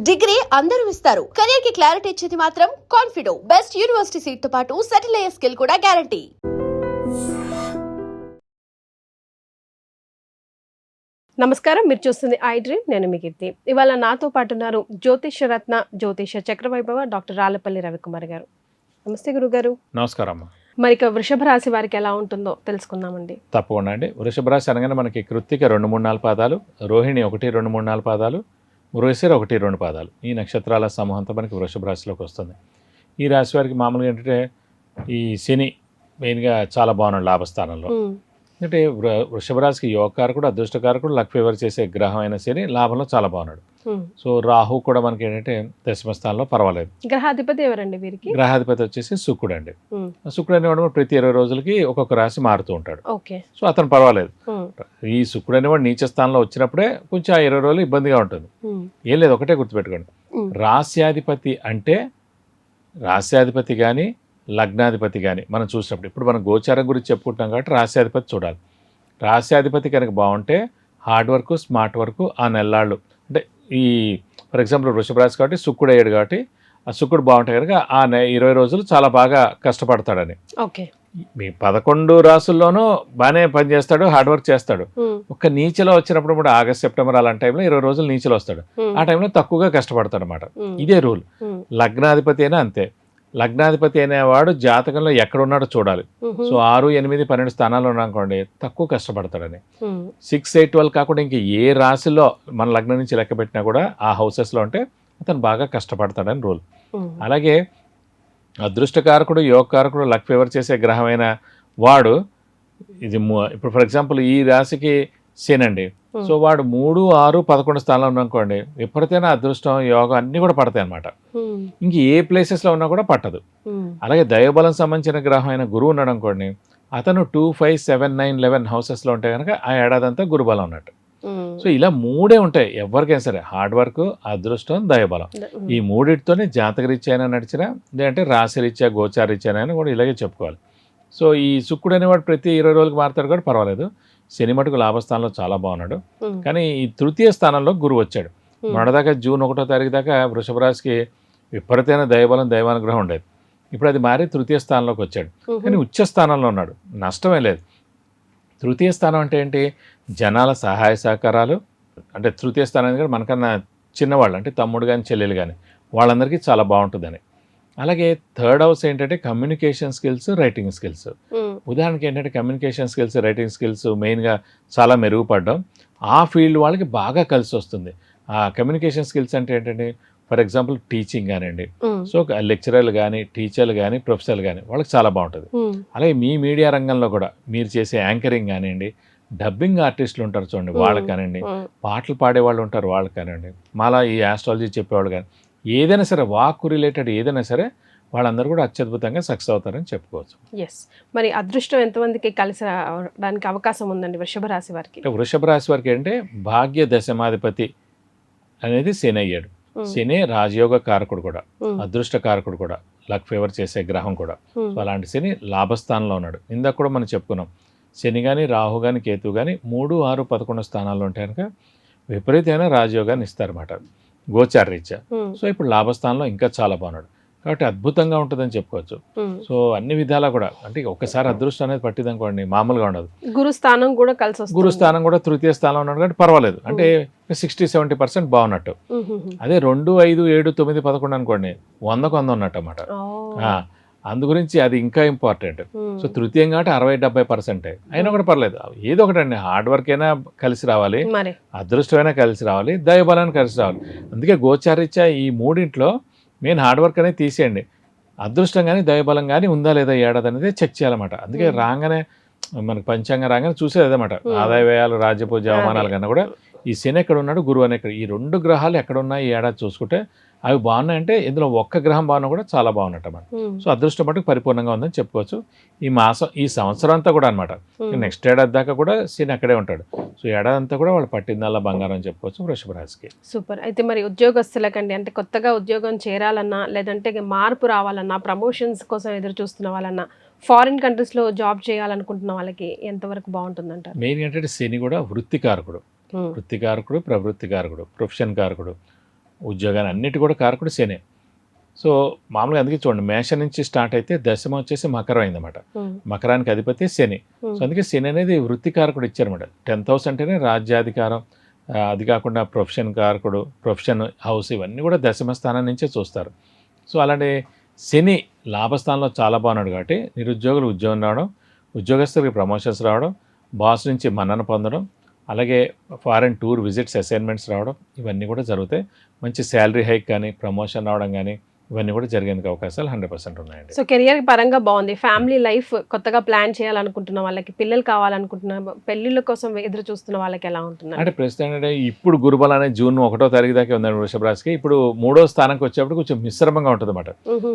Degree అందరూ ఇస్తారు. Career కి క్లారిటీ ఇచ్చేది మాత్రం కాన్ఫిడో. బెస్ట్ యూనివర్సిటీ సీట్ తో పాటు సెటిల్ అయ్యే స్కిల్ కూడా గ్యారంటీ. నమస్కారం, మీరు చూస్తుంది ఐ డ్రీమ్. నేను మీ కీర్తి. ఇవాళ నాతో పాటు ఉన్నారు జ్యోతిష రత్న, జ్యోతిష చక్రవైభవ డాక్టర్ రాళ్లపల్లి రవికుమార్ గారు. నమస్తే గురుగారు. నమస్కారం. మరి ఇక వృషభ రాశి వారికి ఎలా ఉంటుందో తెలుసుకుందామండి. తప్పకుండా అండి. వృషభ రాశి అనగానే మనకి కృత్తిక 2-3-4 పాదాలు, రోహిణి 1-2-3-4 పాదాలు, మృగశిర 1-2 పాదాలు, ఈ నక్షత్రాల సమూహంతో మనకి వృషభ రాశిలోకి వస్తుంది. ఈ రాశి వారికి మామూలుగా ఏంటంటే ఈ శని మెయిన్గా చాలా బాగున్నాడు లాభస్థానంలో. అంటే వృషభ రాశికి యోగకారకుడు, అదృష్టకారకుడు, లక్ ఫేవర్ చేసే గ్రహం అయిన శని లాభంలో చాలా బాగున్నాడు. సో రాహు కూడా మనకి ఏంటంటే దశమ స్థానంలో పర్వాలేదు. గ్రహాధిపతి ఎవరండి వీరికి? గ్రహాధిపతి వచ్చేసి శుక్రుడు అండి. శుక్రుడు అనేవాడు ప్రతి 20 రోజులకి ఒక్కొక్క రాశి మారుతూ ఉంటాడు. సో అతను పర్వాలేదు. ఈ శుక్రుడు అనేవాడు నీచ స్థానంలో వచ్చినప్పుడే కొంచెం ఆ 20 రోజులు ఇబ్బందిగా ఉంటుంది. ఏం లేదు, ఒకటే గుర్తుపెట్టుకోండి, రాస్యాధిపతి అంటే రాస్యాధిపతి కానీ లగ్నాధిపతి కానీ మనం చూసినప్పుడు, ఇప్పుడు మనం గోచారం గురించి చెప్పుకుంటాం కాబట్టి రాస్యాధిపతి చూడాలి. రాస్యాధిపతి కనుక బాగుంటే హార్డ్ వర్క్, స్మార్ట్ వర్క్ ఆ నెల్లాళ్ళు, అంటే ఈ ఫర్ ఎగ్జాంపుల్ వృషభ రాశి కాబట్టి శుక్రుడు అయ్యాడు కాబట్టి ఆ శుక్రుడు బాగుంటే కనుక ఆ 20 రోజులు చాలా బాగా కష్టపడతాడని. మీ 11 రాసుల్లోనూ బాగానే పనిచేస్తాడు, హార్డ్ వర్క్ చేస్తాడు. ఒక్క నీచలో వచ్చినప్పుడు కూడా ఆగస్ట్, సెప్టెంబర్ అలాంటి టైంలో 20 రోజులు నీచలో వస్తాడు. ఆ టైంలో తక్కువగా కష్టపడతాడు అనమాట. ఇదే రూల్. లగ్నాధిపతి అయినా అంతే. లగ్నాధిపతి అనేవాడు జాతకంలో ఎక్కడున్నాడో చూడాలి. సో 6, 8, 12 స్థానాల్లో ఉన్నానుకోండి తక్కువ కష్టపడతాడని. 6, 8, 12 కాకుండా ఇంక ఏ రాశిలో మన లగ్నం నుంచి లెక్క పెట్టినా కూడా ఆ హౌసెస్లో ఉంటే అతను బాగా కష్టపడతాడని రూల్. అలాగే అదృష్టకారకుడు, యోగకారకుడు, లక్ ఫేవర్ చేసే గ్రహమైన వాడు ఇది ఇప్పుడు ఫర్ ఎగ్జాంపుల్ ఈ రాశికి శని అండి. సో వాడు 3, 6, 11 స్థానంలో ఉన్నానుకోండి విపరీతమైన అదృష్టం, యోగం అన్నీ కూడా పడతాయి అన్నమాట. ఇంక ఏ ప్లేసెస్లో ఉన్నా కూడా పట్టదు. అలాగే దైవబలం సంబంధించిన గ్రహం అయిన గురువు ఉన్నాడు అనుకోండి, అతను 2, 5, 7, 9, 11 హౌసెస్లో ఉంటే కనుక ఆ ఏడాదంతా గురుబలం ఉన్నట్టు. సో ఇలా 3 ఉంటాయి ఎవరికైనా సరే, హార్డ్ వర్క్, అదృష్టం, దైవబలం. ఈ 3తోనే జాతకరీత్యా అయినా నడిచినా, లేదంటే రాశిరీత్యా, గోచారీత్యా అయినా కూడా ఇలాగే చెప్పుకోవాలి. సో ఈ శుక్రుడు అనేవాడు ప్రతి 20 రోజులకు మారుతాడు కూడా పర్వాలేదు. శని మటుకు లాభస్థానంలో చాలా బాగున్నాడు. కానీ ఈ తృతీయ స్థానంలో గురువు వచ్చాడు. మొన్నదాకా జూన్ 1వ తారీఖు దాకా వృషభ రాశికి విపరీతమైన దైవబలం, దైవానుగ్రహం ఉండేది. ఇప్పుడు అది మారి తృతీయ స్థానంలోకి వచ్చాడు. కానీ ఉచ్చ స్థానంలో ఉన్నాడు, నష్టమే లేదు. తృతీయ స్థానం అంటే ఏంటి? జనాల సహాయ సహకారాలు. అంటే తృతీయ స్థానం కూడా మనకన్నా చిన్నవాళ్ళు, అంటే తమ్ముడు కానీ చెల్లెలు కానీ వాళ్ళందరికీ చాలా బాగుంటుందని. అలాగే థర్డ్ హౌస్ ఏంటంటే కమ్యూనికేషన్ స్కిల్స్, రైటింగ్ స్కిల్స్. ఉదాహరణకి ఏంటంటే కమ్యూనికేషన్ స్కిల్స్, రైటింగ్ స్కిల్స్ మెయిన్గా చాలా మెరుగుపడడం, ఆ ఫీల్డ్ వాళ్ళకి బాగా కలిసి వస్తుంది. ఆ కమ్యూనికేషన్ స్కిల్స్ అంటే ఏంటంటే ఫర్ ఎగ్జాంపుల్ టీచింగ్ కానివ్వండి, సో లెక్చరర్లు కానీ, టీచర్లు కానీ, ప్రొఫెసర్లు కానీ వాళ్ళకి చాలా బాగుంటుంది. అలాగే మీ మీడియా రంగంలో కూడా మీరు చేసే యాంకరింగ్ కానివ్వండి, డబ్బింగ్ ఆర్టిస్టులు ఉంటారు చూడండి వాళ్ళకి కానివ్వండి, పాటలు పాడేవాళ్ళు ఉంటారు వాళ్ళకి కానివ్వండి, మళ్ళీ ఈ ఆస్ట్రాలజీ చెప్పేవాళ్ళు కానీ, ఏదైనా సరే వాక్ రిలేటెడ్ ఏదైనా సరే వాళ్ళందరూ కూడా అత్యద్భుతంగా సక్సెస్ అవుతారని చెప్పుకోవచ్చు. ఎస్. మరి అదృష్టం ఎంతమందికి కలిసి రావడానికి అవకాశం ఉందండి వృషభ రాశి వారికి? వృషభ రాశి వారికి అంటే భాగ్య దశమాధిపతి అనేది శని అయ్యాడు. శని రాజయోగ కారకుడు కూడా, అదృష్ట కారకుడు కూడా, లక్ ఫేవర్ చేసే గ్రహం కూడా. సో అలాంటి శని లాభస్థానంలో ఉన్నాడు. ఇందాక కూడా మనం చెప్పుకున్నాం, శని కానీ, రాహు కానీ, కేతు కానీ 3, 6, 11 స్థానాల్లో ఉంటే కనుక విపరీతమైన రాజయోగాన్ని ఇస్తారన్నమాట గోచార రీత్యా. సో ఇప్పుడు లాభస్థానంలో ఇంకా చాలా బాగున్నాడు కాబట్టి అద్భుతంగా ఉంటుందని చెప్పుకోవచ్చు. సో అన్ని విధాలా కూడా, అంటే ఒకసారి అదృష్టం అనేది పట్టిందనుకోండి మామూలుగా ఉండదు. గురుస్థానం కూడా కలిసి వస్తుంది. గురుస్థానం కూడా తృతీయ స్థానంలో ఉన్నాడు కాబట్టి పర్వాలేదు, అంటే 60-70% బాగున్నట్టు. అదే 2, 5, 7, 9, 11 అనుకోండి 100కు 100 ఉన్నట్టు అన్నమాట. అందు గురించి అది ఇంకా ఇంపార్టెంట్. సో తృతీయం కాబట్టి 60-70% అయినా కూడా పర్లేదు. ఏదో ఒకటండి, హార్డ్ వర్క్ అయినా కలిసి రావాలి, అదృష్టమైనా కలిసి రావాలి, దైవబలాన్ని కలిసి రావాలి. అందుకే గోచారీత్యా ఈ 3 మెయిన్ హార్డ్ వర్క్ అనేది తీసేయండి, అదృష్టం కానీ దైవబలం కానీ ఉందా లేదా ఏడాది అనేది చెక్ చేయాలన్నమాట. అందుకే రాగానే మనకు పంచాంగం రాగానే చూసేది అదనమాట, ఆదాయ వ్యయాలు, రాజ్యపూజ, అవమానాలు కన్నా కూడా ఈ శని ఎక్కడ ఉన్నాడు, గురువు అని ఎక్కడ, ఈ 2 గ్రహాలు ఎక్కడ ఉన్నాయి ఈ ఏడాది చూసుకుంటే అవి బాగున్నాయంటే ఇందులో ఒక్క గ్రహం బాగున్నా కూడా చాలా బాగున్నట్టు అన్నమాట. సో అదృష్టం మటుకు పరిపూర్ణంగా ఉందని చెప్పుకోవచ్చు. ఈ మాసం, ఈ సంవత్సరం అంతా కూడా అనమాట, నెక్స్ట్ ఏడాది దాకా కూడా శని అక్కడే ఉంటాడు. సో ఏడాది అంతా కూడా వాళ్ళు పట్టిందల్లా బంగారం అని చెప్పుకోవచ్చు వృషభ రాశికి. సూపర్. అయితే మరి ఉద్యోగస్తులకండి, అంటే కొత్తగా ఉద్యోగం చేరాలన్నా, లేదంటే మార్పు రావాలన్నా, ప్రమోషన్స్ కోసం ఎదురు చూస్తున్న వాళ్ళన్నా, ఫారిన్ కంట్రీస్లో జాబ్ చేయాలనుకుంటున్న వాళ్ళకి ఎంతవరకు బాగుంటుందంటారు? మెయిన్ ఏంటంటే శని కూడా వృత్తికారకుడు, వృత్తికారకుడు, ప్రవృత్తికారకుడు, ప్రొఫెషన్ కారకుడు. ఉద్యోగాన్ని అన్నిటి కూడా కారకుడు శనే. సో మామూలుగా అందుకే చూడండి, మేషం నుంచి స్టార్ట్ అయితే దశమ వచ్చేసి మకరం అయిందన్నమాట. మకరానికి అధిపతి శని. సో అందుకే శని అనేది వృత్తి కారకుడు ఇచ్చారన్నమాట. 10th హౌస్ అంటేనే రాజ్యాధికారం, అది కాకుండా ప్రొఫెషన్ కారకుడు, ప్రొఫెషన్ హౌస్, ఇవన్నీ కూడా దశమ స్థానం నుంచే చూస్తారు. సో అలాంటి శని లాభస్థానంలో చాలా బాగున్నాడు కాబట్టి నిరుద్యోగులు ఉద్యోగం రావడం, ఉద్యోగస్తులకి ప్రమోషన్స్ రావడం, బాస్ నుంచి మన్నన పొందడం, అలాగే ఫారెన్ టూర్ విజిట్స్ అసైన్మెంట్స్ రావడం, ఇవన్నీ కూడా జరుగుతాయి. మంచి శాలరీ హైక్ కానీ ప్రమోషన్ రావడం కానీ ఇవన్నీ కూడా జరిగేందుకు అవకాశాలు 100% ఉన్నాయండి. సో కెరియర్ పరంగా బాగుంది. ఫ్యామిలీ లైఫ్ కొత్తగా ప్లాన్ చేయాలనుకుంటున్న వాళ్ళకి, పిల్లలు కావాలనుకుంటున్న, పెళ్లిళ్ళ కోసం ఎదురు చూస్తున్న వాళ్ళకి ఎలా ఉంటున్నారు? అంటే ప్రస్తుతం అంటే ఇప్పుడు గురుబలం అనేది జూన్ 1వ తారీఖు దాకా ఉందండి వృషభ రాశికి. ఇప్పుడు 3వ స్థానానికి వచ్చేప్పుడు కొంచెం మిశ్రమంగా ఉంటుంది అన్నమాట.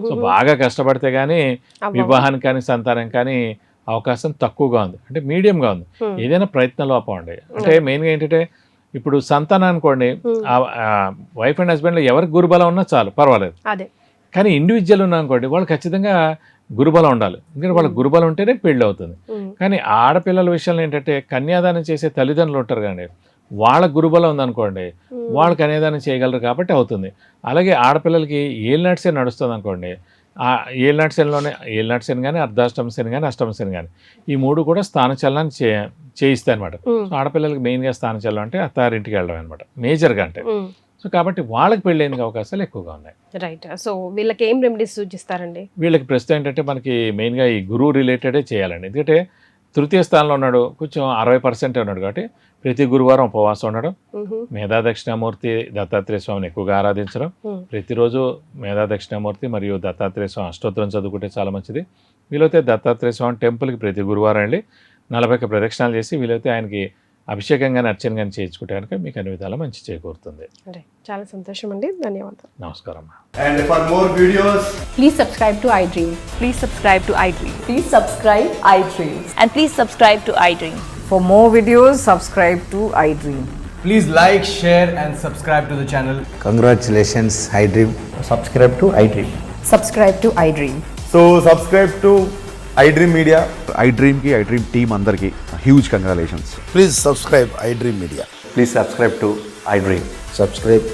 సో బాగా కష్టపడితే కానీ వివాహానికి కానీ సంతానం కానీ అవకాశం తక్కువగా ఉంది, అంటే మీడియంగా ఉంది. ఏదైనా ప్రయత్న లోపం అండి. అంటే మెయిన్గా ఏంటంటే ఇప్పుడు సంతానం అనుకోండి, వైఫ్ అండ్ హస్బెండ్లో ఎవరికి గురుబలం ఉన్నా చాలు, పర్వాలేదు. అదే కానీ ఇండివిజువల్ ఉన్నా అనుకోండి, వాళ్ళు ఖచ్చితంగా గురుబలం ఉండాలి. ఎందుకంటే వాళ్ళకి గురుబలం ఉంటేనే పెళ్ళి అవుతుంది. కానీ ఆడపిల్లల విషయంలో ఏంటంటే కన్యాదానం చేసే తల్లిదండ్రులు ఉంటారు కానీ వాళ్ళ గురుబలం ఉందనుకోండి, వాళ్ళు కన్యాదానం చేయగలరు కాబట్టి అవుతుంది. అలాగే ఆడపిల్లలకి ఏలినాటి శని నడుస్తుంది అనుకోండి, ఏలినాటి శని కానీ అర్ధాష్టమ శని కానీ అష్టమ శని కానీ ఈ 3 కూడా స్థానచలనాన్ని చేయిస్తాయి అనమాట. సో ఆడపిల్లలకి మెయిన్గా స్థానచలనం అంటే అత్తారింటికి వెళ్ళడం అనమాట మేజర్గా. అంటే సో కాబట్టి వాళ్ళకి పెళ్ళేందుకు అవకాశాలు ఎక్కువగా ఉన్నాయి. రైట్. సో వీళ్ళకి ఏం రెమెడీస్ సూచిస్తారండి? వీళ్ళకి ప్రస్తుతం ఏంటంటే మనకి మెయిన్గా ఈ గురువు రిలేటెడే చేయాలండి. ఎందుకంటే తృతీయ స్థానంలో ఉన్నాడు, కొంచెం 60% ఉన్నాడు కాబట్టి ప్రతి గురువారం ఉపవాసం ఉండడం, మేధా దక్షిణామూర్తి దత్తాత్రేయ స్వామిని ఎక్కువగా ఆరాధించడం, ప్రతిరోజు మేధా దక్షిణామూర్తి మరియు దత్తాత్రేయ స్వామి అష్టోత్తరం చదువుకుంటే చాలా మంచిది. వీలైతే దత్తాత్రేయ స్వామి టెంపుల్కి ప్రతి గురువారం వెళ్ళి 40 ప్రదక్షిణాలు చేసి వీలైతే ఆయనకి అభిషేకం కానీ అర్చన కానీ చేయించుకుంటే కనుక మీకు అన్ని విధాలా మంచి చేకూరుతుంది. చాలా సంతోషం అండి, ధన్యవాదాలు. నమస్కారం. And for more videos, please subscribe to iDream. Please subscribe to iDream. Please subscribe iDream. And please subscribe to iDream. For more videos, subscribe to iDream. please like, share and subscribe to the channel. Congratulations, iDream. Subscribe to iDream. Subscribe to iDream. So subscribe to iDream Media. iDream ki iDream team andarki huge congratulations. Please subscribe iDream Media. Please subscribe to iDream. Subscribe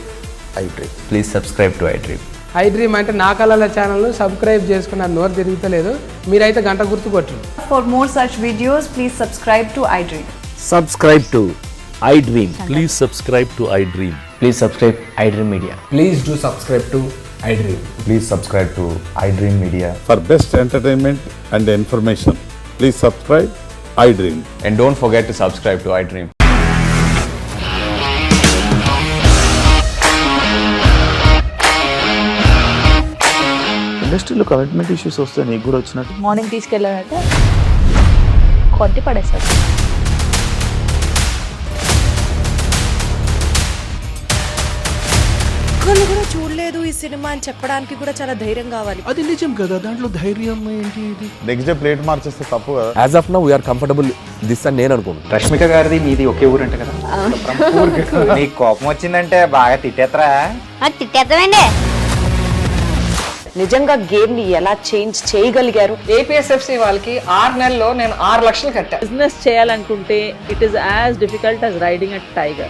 iDream. Please subscribe to iDream. iDream అంటే నా కళల ఛానల్ను subscribe చేసుకున్న నోరు తిరుగుతలేదు, మీరైతే గంట గుర్తు కొట్టండి. For more such videos, please subscribe to iDream. Subscribe to iDream. Please subscribe to iDream. Please subscribe iDream Media. Please do subscribe to iDream. Please subscribe to iDream Media. For best entertainment and information, please subscribe iDream. And don't forget to subscribe to iDream. ఇండస్ట్రీలో commitment issues వస్తే నీకు కూడా వచ్చినట్టు morning తీసుకెళ్ళాలంటే కొట్టి పడేస్తారు. ఒక్కళ్ళు కూడా చూడలేదు ఈ సినిమా అని చెప్పడానికి కూడా చాలా ధైర్యం కావాలి. అది నిజం కదా, దాంట్లో ధైర్యం ఏంటి? నెక్స్ట్ డే ప్లేట్ మార్చేస్తే తప్పు కదా. As of now we are comfortable this అని నేను అనుకుంటున్నాను. రష్మిక గారిది మీది ఒకే ఊరు అంట కదా. నీకు కోపం వచ్చిందంటే బాగా తిట్టేత్తరా? తిట్టేద్దామండి. నిజంగా గేమ్ ని ఎలా చేంజ్ చేయగలిగారు? APSFC వాళ్ళకి 6 నెలల్లో నేను 6 లక్షలు కట్టా. బిజినెస్ చేయాలనుకుంటే it is as difficult as riding a tiger.